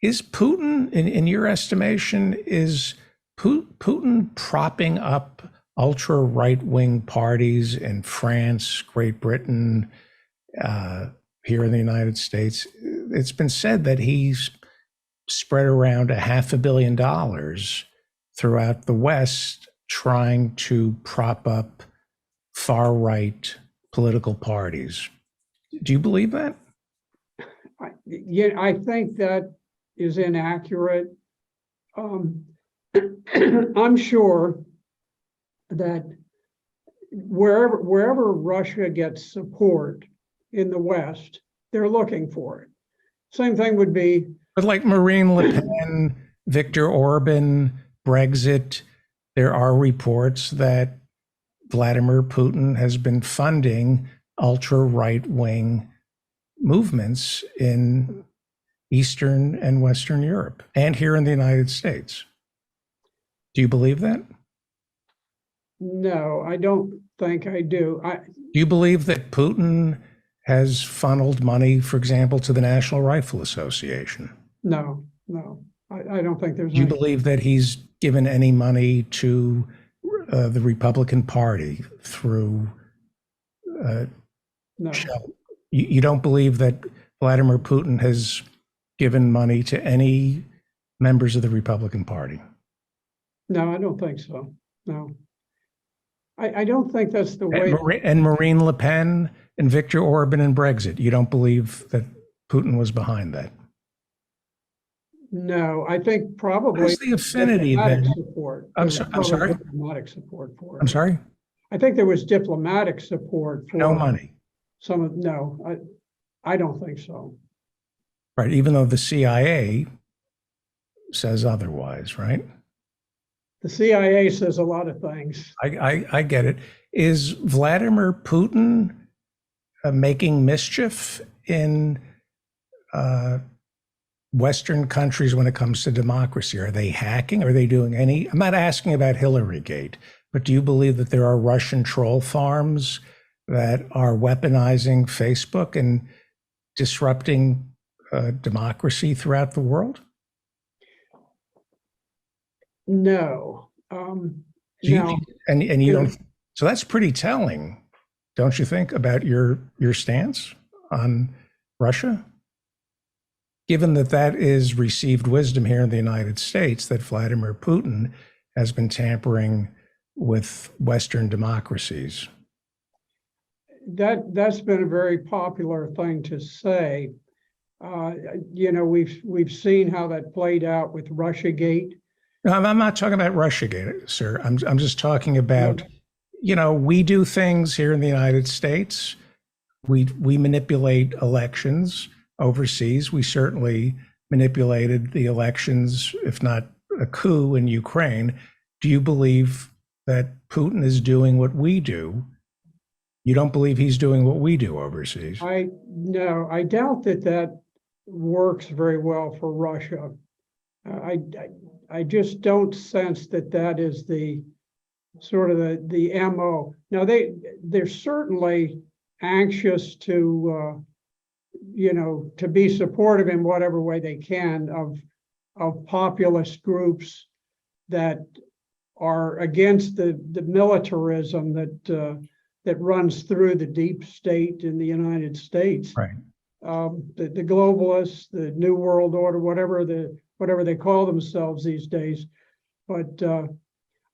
Is Putin, in your estimation, is Putin propping up ultra right wing parties in France, Great Britain, uh, here in the United States? It's been said that he's spread around $500 million throughout the West trying to prop up far right political parties. Do you believe that? Yeah, I think that is inaccurate. Um, I'm sure that wherever Russia gets support in the West, they're looking for it. Same thing would be, But like Marine Le Pen, Viktor Orban, Brexit, there are reports that Vladimir Putin has been funding ultra right wing movements in Eastern and Western Europe and here in the United States. Do you believe that? no, I don't think I do. Do you believe that Putin has funneled money, for example, to the National Rifle Association? No, no, I don't think there's Do you any. believe that he's given any money to the Republican Party through No, Shell? You don't believe that Vladimir Putin has given money to any members of the Republican Party? no, I don't think so. No, I don't think that's the And, way. and Marine Le Pen and Viktor Orban and Brexit, you don't believe that Putin was behind that? No, I think What probably is the affinity diplomatic then? support. I'm, There was so, I'm probably sorry. diplomatic support for I'm it. sorry. I think there was diplomatic support No for money, some of, no, I don't think so. right? Even though the CIA says otherwise, right? The CIA says a lot of things. I get it. Is Vladimir Putin making mischief in Western countries when it comes to democracy? Are they hacking? Are they doing any? I'm not asking about Hillary-gate, but do you believe that there are Russian troll farms that are weaponizing Facebook and disrupting democracy throughout the world? No. Do you, Now, and you don't. So that's pretty telling, don't you think, about your stance on Russia? Given that that is received wisdom here in the United States, that Vladimir Putin has been tampering with Western democracies. that's been a very popular thing to say. You know, we've seen how that played out with Russiagate. No, I'm not talking about Russiagate, sir. I'm just talking about, we do things here in the United States. We manipulate elections overseas. We certainly manipulated the elections, if not a coup in Ukraine. Do you believe that Putin is doing what we do? You don't believe he's doing what we do overseas? No, I doubt that works very well for Russia. I just don't sense that is the sort of the MO. Now they're certainly anxious to to be supportive in whatever way they can of populist groups that are against the militarism that runs through the deep state in the United States. Right. The globalists, the New World Order, whatever they call themselves these days. But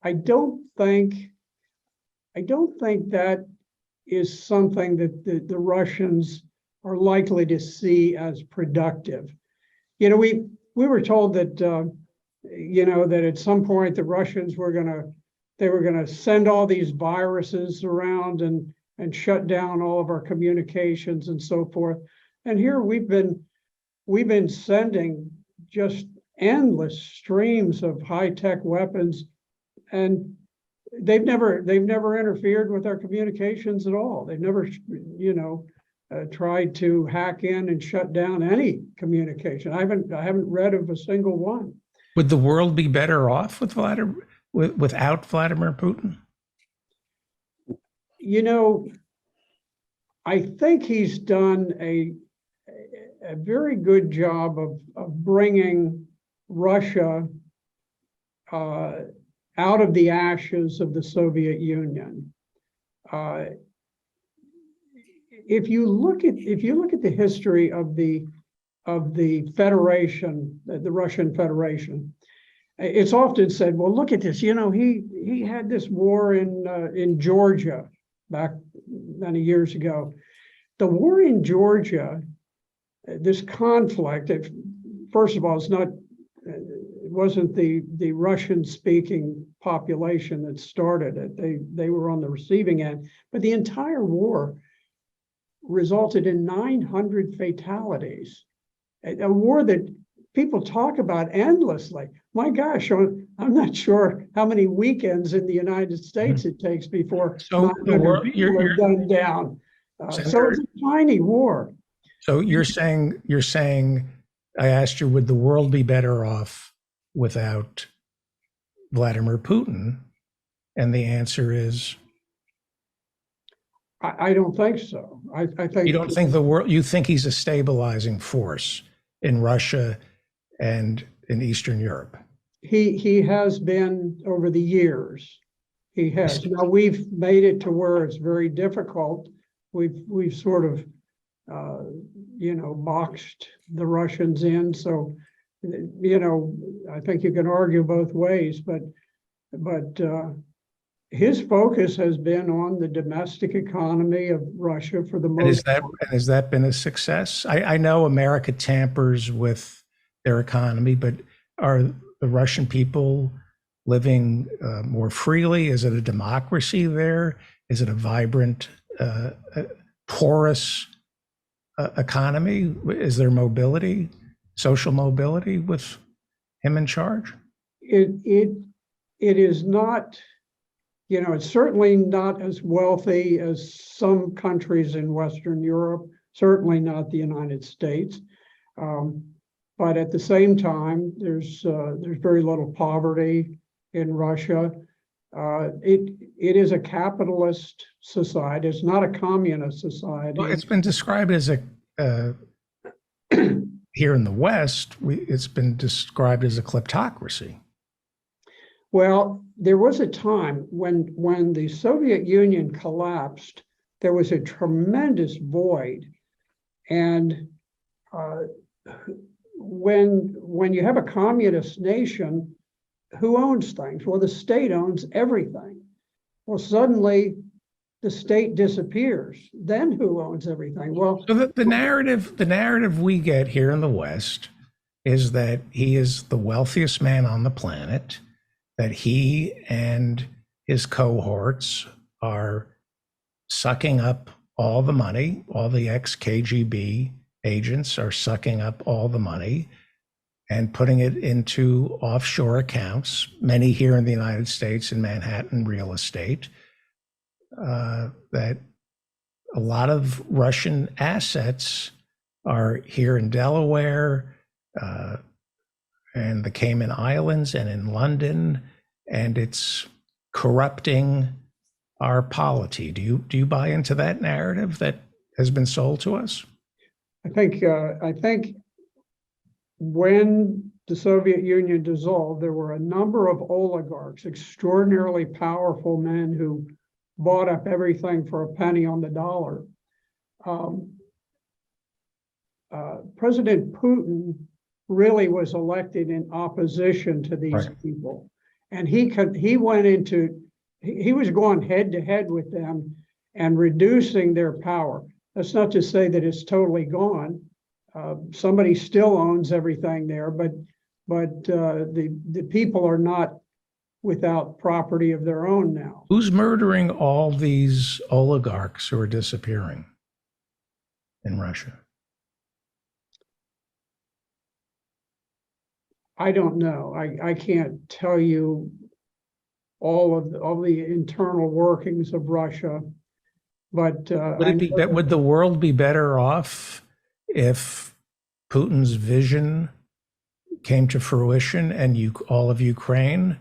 I don't think that is something that the Russians are likely to see as productive. We were told that that at some point the Russians were gonna send all these viruses around and shut down all of our communications and so forth. And here we've been sending just endless streams of high-tech weapons, and they've never interfered with our communications at all. They've never tried to hack in and shut down any communication. I haven't read of a single one. Would the world be better off without Vladimir Putin? I think he's done a very good job of bringing Russia out of the ashes of the Soviet Union. If you look at the history of the Federation, the Russian Federation, it's often said, well, look at this. You know, he had this war in Georgia back many years ago. The war in Georgia, this conflict, first of all, it wasn't the Russian-speaking population that started it. They were on the receiving end, but the entire war resulted in 900 fatalities. A war that people talk about endlessly. My gosh, I'm not sure how many weekends in the United States it takes before 900 people are gunned down. So it's a tiny war. So you're saying, I asked you, would the world be better off without Vladimir Putin? And the answer is, I don't think so. I think you don't think you think he's a stabilizing force in Russia and in Eastern Europe? He has been over the years. He has. Now we've made it to where it's very difficult. We've sort of boxed the Russians in. So I think you can argue both ways, but his focus has been on the domestic economy of Russia for the most part. Has that been a success? I know America tampers with their economy, but are the Russian people living more freely? Is it a democracy there? Is it a vibrant, porous economy? Is there mobility, social mobility with him in charge? It is not. It's certainly not as wealthy as some countries in Western Europe, certainly not the United States. But at the same time, there's very little poverty in Russia. It is a capitalist society. It's not a communist society. Well, it's been described as here in the West, it's been described as a kleptocracy. Well, there was a time when the Soviet Union collapsed, there was a tremendous void. And when you have a communist nation, who owns things? Well, the state owns everything. Well, suddenly the state disappears. Then who owns everything? Well, so the narrative we get here in the West is that he is the wealthiest man on the planet, that he and his cohorts are sucking up all the money, all the ex-KGB agents are sucking up all the money and putting it into offshore accounts, many here in the United States in Manhattan real estate, that a lot of Russian assets are here in Delaware, and the Cayman Islands and in London, and it's corrupting our polity. Do you buy into that narrative that has been sold to us? I think when the Soviet Union dissolved, there were a number of oligarchs, extraordinarily powerful men who bought up everything for a penny on the dollar. President Putin really was elected in opposition to these people. And he was going head to head with them and reducing their power. That's not to say that it's totally gone. Somebody still owns everything there, but the people are not without property of their own now. Who's murdering all these oligarchs who are disappearing in Russia? I don't know. I can't tell you all of the internal workings of Russia, but would the world be better off if Putin's vision came to fruition and all of Ukraine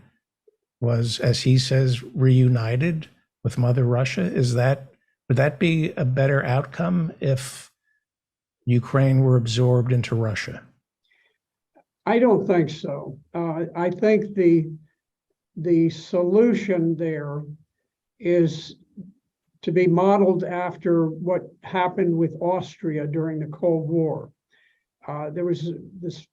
was, as he says, reunited with Mother Russia? Would that be a better outcome if Ukraine were absorbed into Russia? I don't think so. I think the solution there is to be modeled after what happened with Austria during the Cold War. There was this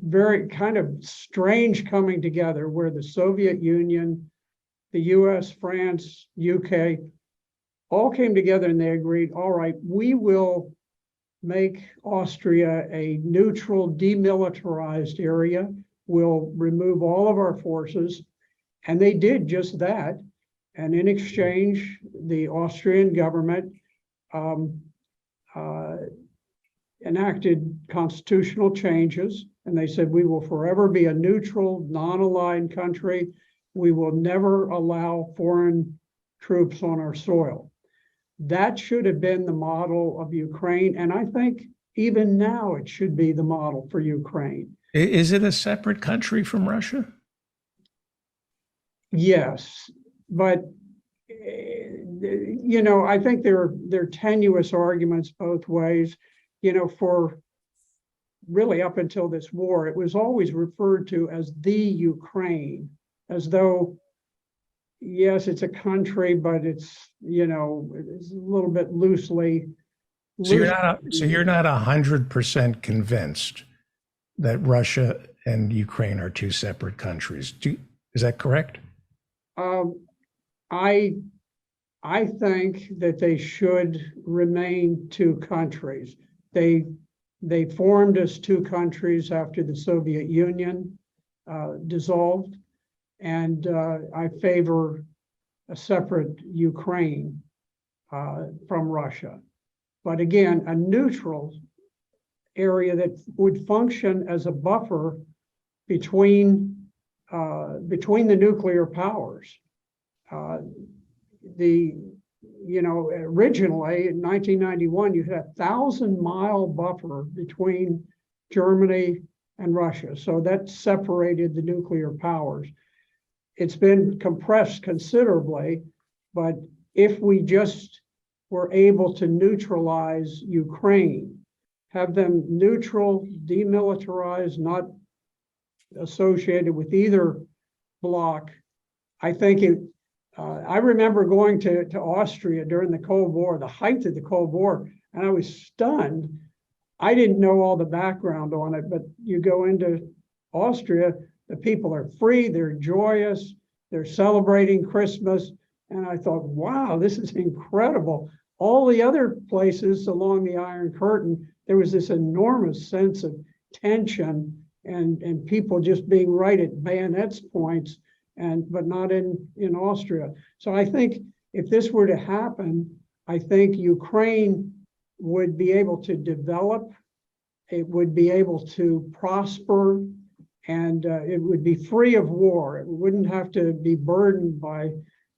very kind of strange coming together where the Soviet Union, the US, France, UK, all came together and they agreed, all right, we will make Austria a neutral, demilitarized area. We'll remove all of our forces. And they did just that. And in exchange, the Austrian government enacted constitutional changes. And they said, we will forever be a neutral, non-aligned country. We will never allow foreign troops on our soil. That should have been the model of Ukraine. And I think even now it should be the model for Ukraine. Is it a separate country from Russia? Yes, but I think there are tenuous arguments both ways. For really up until this war, it was always referred to as the Ukraine, as though, yes, it's a country, but it's a little bit loosely. So you're not 100% convinced that Russia and Ukraine are two separate countries. Is that correct? I think that they should remain two countries. They formed as two countries after the Soviet Union dissolved, and I favor a separate Ukraine from Russia. But again, a neutral area that would function as a buffer between the nuclear powers. Originally in 1991, you had 1,000-mile buffer between Germany and Russia. So that separated the nuclear powers. It's been compressed considerably, but if we just were able to neutralize Ukraine, have them neutral, demilitarized, not associated with either bloc, I think I remember going to Austria during the Cold War, the height of the Cold War, and I was stunned. I didn't know all the background on it, but you go into Austria, the people are free, they're joyous, they're celebrating Christmas. And I thought, wow, this is incredible. All the other places along the Iron Curtain, there was this enormous sense of tension and people just being right at bayonets points, but not in Austria. So I think if this were to happen, I think Ukraine would be able to develop, it would be able to prosper, and it would be free of war. It wouldn't have to be burdened by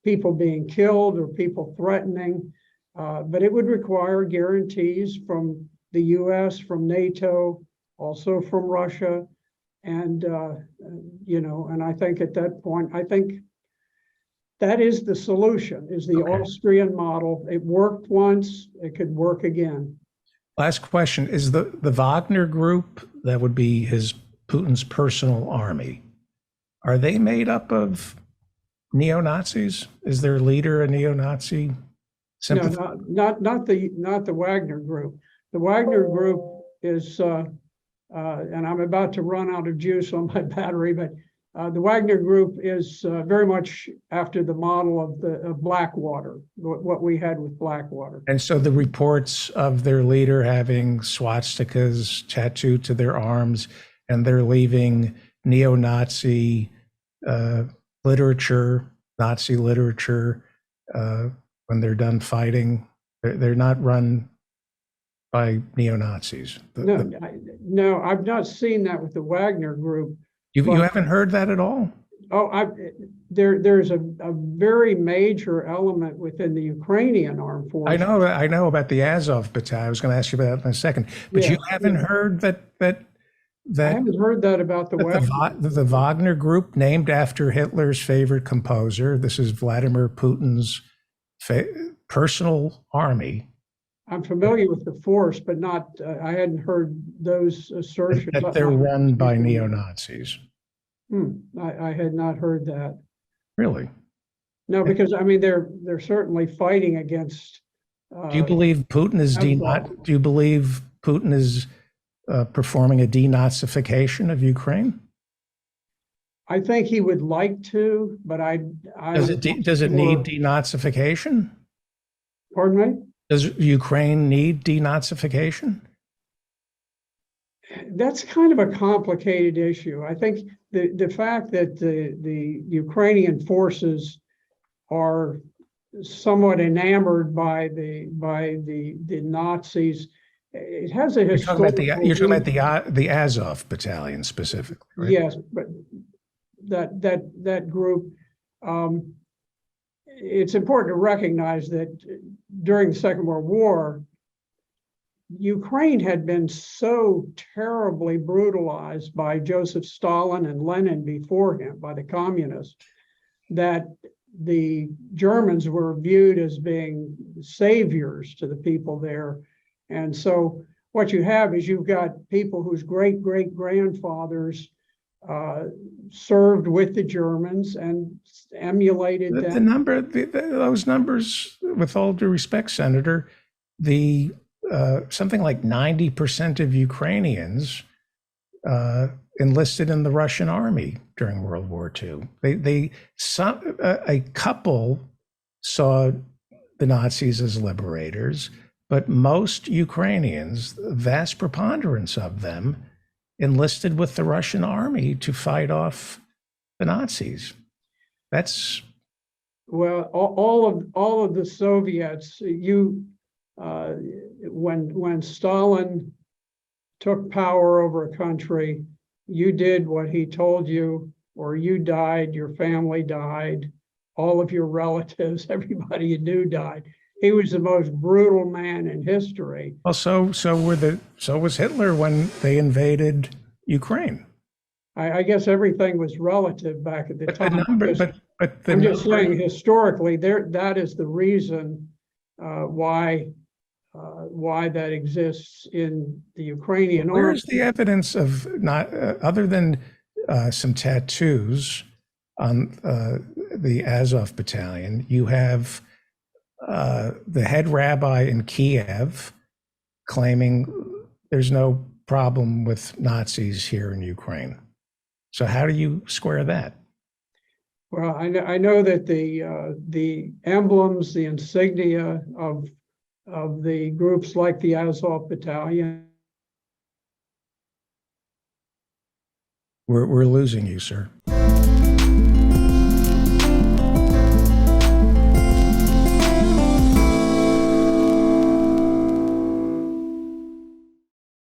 people being killed or people threatening, but it would require guarantees from the US, from NATO, also from Russia. And, and I think at that point, I think that is the solution, is the Austrian model. It worked once, it could work again. Last question, is the Wagner Group, that would be Putin's personal army, are they made up of neo-Nazis? Is their leader a neo-Nazi? No, not the Wagner Group. The Wagner Group is, and I'm about to run out of juice on my battery, but the Wagner Group is very much after the model of Blackwater, what we had with Blackwater. And so the reports of their leader having swastikas tattooed to their arms, and they're leaving neo-Nazi literature, Nazi literature, when they're done fighting, they're not run by neo-Nazis. No, I've not seen that with the Wagner Group. You haven't heard that at all? Oh, there's a very major element within the Ukrainian armed forces. I know about the Azov battalion. I was going to ask you about that in a second, but you haven't heard that I haven't heard that about the Wagner Group, named after Hitler's favorite composer. This is Vladimir Putin's personal army. I'm familiar with the force, but not, I hadn't heard those assertions. That they're run by neo-Nazis. I had not heard that. Really? No, because I mean, they're certainly fighting against. Do you believe Putin is Azov. do you believe Putin is performing a denazification of Ukraine? I think he would like to, but Does it need denazification? Pardon me? Does Ukraine need denazification? That's kind of a complicated issue. I think the fact that the Ukrainian forces are somewhat enamored by the Nazis, it has a historical. You're talking about the Azov battalion specifically, right? Yes, but that group. It's important to recognize that during the Second World War, Ukraine had been so terribly brutalized by Joseph Stalin and Lenin before him, by the communists, that the Germans were viewed as being saviors to the people there. And so what you have is you've got people whose great-great-grandfathers served with the Germans and emulated them. Those numbers, with all due respect, Senator, something like 90% of Ukrainians enlisted in the Russian army during World War II. A couple saw the Nazis as liberators, but most Ukrainians, the vast preponderance of them, enlisted with the Russian army to fight off the Nazis. That's well, all of the Soviets. When Stalin took power over a country, you did what he told you, or you died. Your family died. All of your relatives, everybody you knew, died. He was the most brutal man in history. Well, so was Hitler when they invaded Ukraine. I guess everything was relative back at the time. I'm just saying, historically, that is the reason why that exists in the Ukrainian army. Where's the evidence of not other than some tattoos on the Azov battalion? You have the head rabbi in Kiev claiming there's no problem with Nazis here in Ukraine. So how do you square that? Well, I know that the emblems, the insignia of the groups like the Azov battalion. We're losing you, sir.